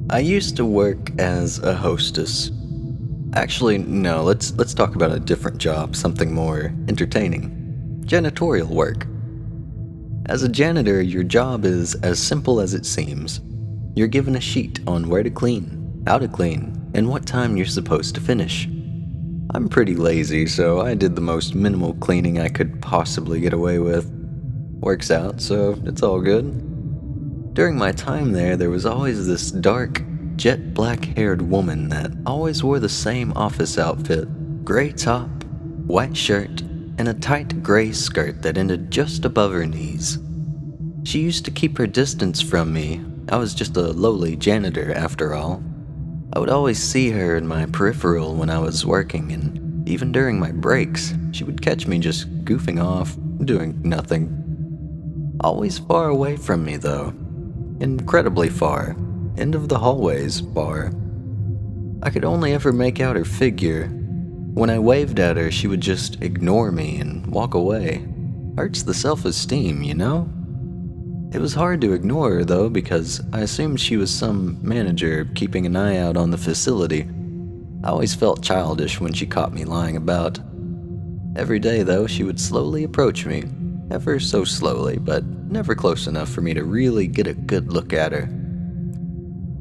I used to work as a hostess. Actually, no, let's talk about a different job, something more entertaining. Janitorial work. As a janitor, your job is as simple as it seems. You're given a sheet on where to clean, how to clean, and what time you're supposed to finish. I'm pretty lazy, so I did the most minimal cleaning I could possibly get away with. Works out, so it's all good. During my time there was always this dark, jet black-haired woman that always wore the same office outfit: gray top, white shirt, and a tight gray skirt that ended just above her knees. She used to keep her distance from me. I was just a lowly janitor after all. I would always see her in my peripheral when I was working, and even during my breaks, she would catch me just goofing off, doing nothing. Always far away from me though. Incredibly far. End of the hallways far. I could only ever make out her figure. When I waved at her, she would just ignore me and walk away. Hurts the self-esteem, you know? It was hard to ignore her though, because I assumed she was some manager keeping an eye out on the facility. I always felt childish when she caught me lying about. Every day though, she would slowly approach me. Ever so slowly, but never close enough for me to really get a good look at her.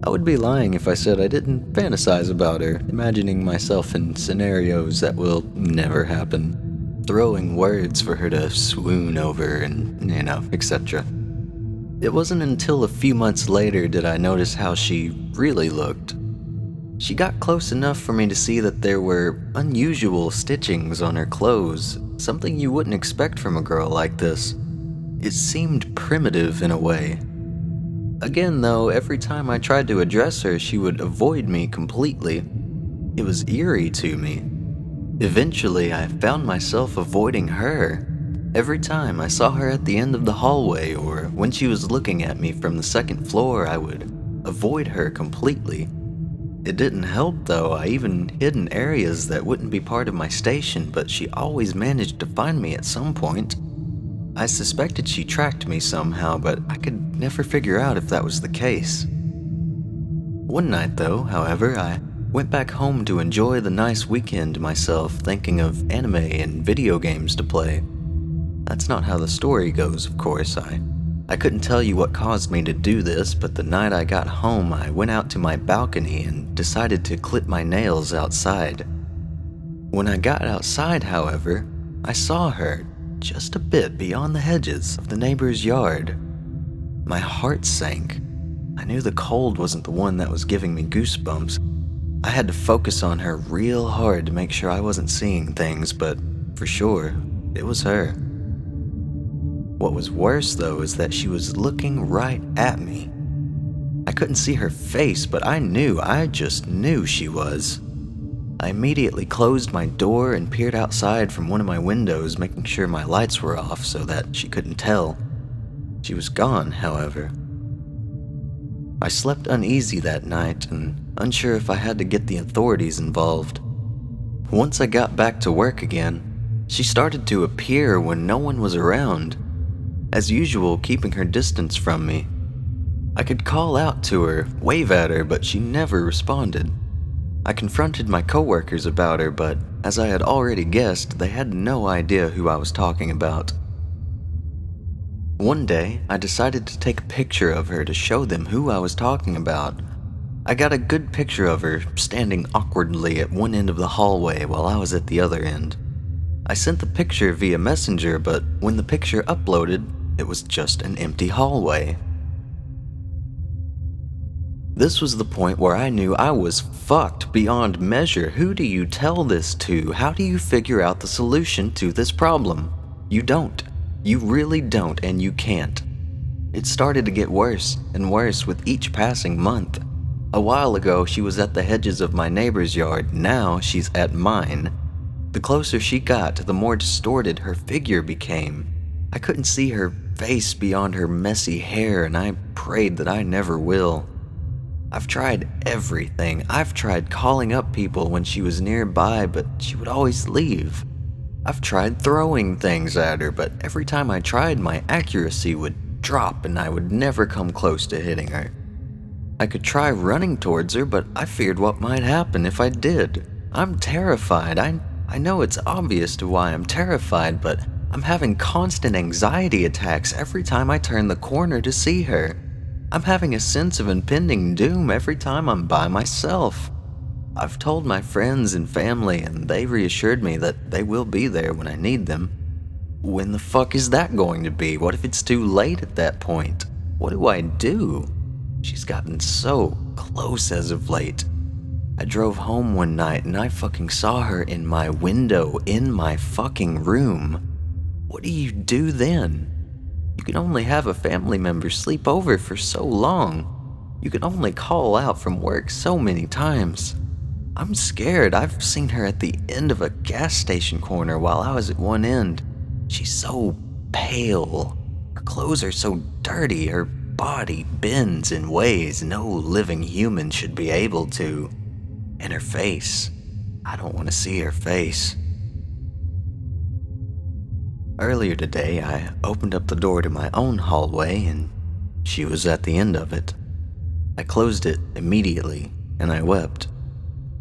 I would be lying if I said I didn't fantasize about her, imagining myself in scenarios that will never happen, throwing words for her to swoon over and, etc. It wasn't until a few months later did I notice how she really looked. She got close enough for me to see that there were unusual stitchings on her clothes, something you wouldn't expect from a girl like this. It seemed primitive in a way. Again though, every time I tried to address her, she would avoid me completely. It was eerie to me. Eventually, I found myself avoiding her. Every time I saw her at the end of the hallway or when she was looking at me from the second floor, I would avoid her completely. It didn't help though. I even hid in areas that wouldn't be part of my station, but she always managed to find me at some point. I suspected she tracked me somehow, but I could never figure out if that was the case. One night though, however, I went back home to enjoy the nice weekend myself, thinking of anime and video games to play. That's not how the story goes, of course. I couldn't tell you what caused me to do this, but the night I got home, I went out to my balcony and decided to clip my nails outside. When I got outside, however, I saw her just a bit beyond the hedges of the neighbor's yard. My heart sank. I knew the cold wasn't the one that was giving me goosebumps. I had to focus on her real hard to make sure I wasn't seeing things, but for sure, it was her. What was worse though is that she was looking right at me. I couldn't see her face, but I just knew she was. I immediately closed my door and peered outside from one of my windows, making sure my lights were off so that she couldn't tell. She was gone, however. I slept uneasy that night and unsure if I had to get the authorities involved. Once I got back to work again, she started to appear when no one was around, as usual keeping her distance from me. I could call out to her, wave at her, but she never responded. I confronted my coworkers about her, but as I had already guessed, they had no idea who I was talking about. One day, I decided to take a picture of her to show them who I was talking about. I got a good picture of her standing awkwardly at one end of the hallway while I was at the other end. I sent the picture via Messenger, but when the picture uploaded, it was just an empty hallway. This was the point where I knew I was fucked beyond measure. Who do you tell this to? How do you figure out the solution to this problem? You don't. You really don't, and you can't. It started to get worse and worse with each passing month. A while ago, she was at the hedges of my neighbor's yard. Now she's at mine. The closer she got, the more distorted her figure became. I couldn't see her face beyond her messy hair, and I prayed that I never will. I've tried everything. I've tried calling up people when she was nearby, but she would always leave. I've tried throwing things at her, but every time I tried, my accuracy would drop and I would never come close to hitting her. I could try running towards her, but I feared what might happen if I did. I'm terrified. I know it's obvious to why I'm terrified, but I'm having constant anxiety attacks every time I turn the corner to see her. I'm having a sense of impending doom every time I'm by myself. I've told my friends and family, and they reassured me that they will be there when I need them. When the fuck is that going to be? What if it's too late at that point? What do I do? She's gotten so close as of late. I drove home one night and I fucking saw her in my window in my fucking room. What do you do then? You can only have a family member sleep over for so long. You can only call out from work so many times. I'm scared. I've seen her at the end of a gas station corner while I was at one end. She's so pale. Her clothes are so dirty. Her body bends in ways no living human should be able to. And her face. I don't want to see her face. Earlier today, I opened up the door to my own hallway and she was at the end of it. I closed it immediately and I wept.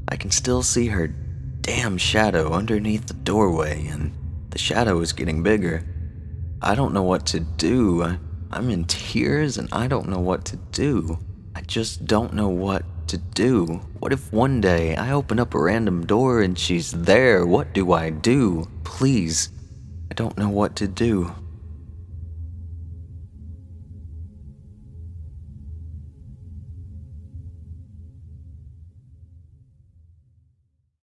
I can still see her damn shadow underneath the doorway, and the shadow is getting bigger. I don't know what to do. I'm in tears and I don't know what to do. I just don't know what to do. What if one day I open up a random door and she's there? What do I do? Please, I don't know what to do.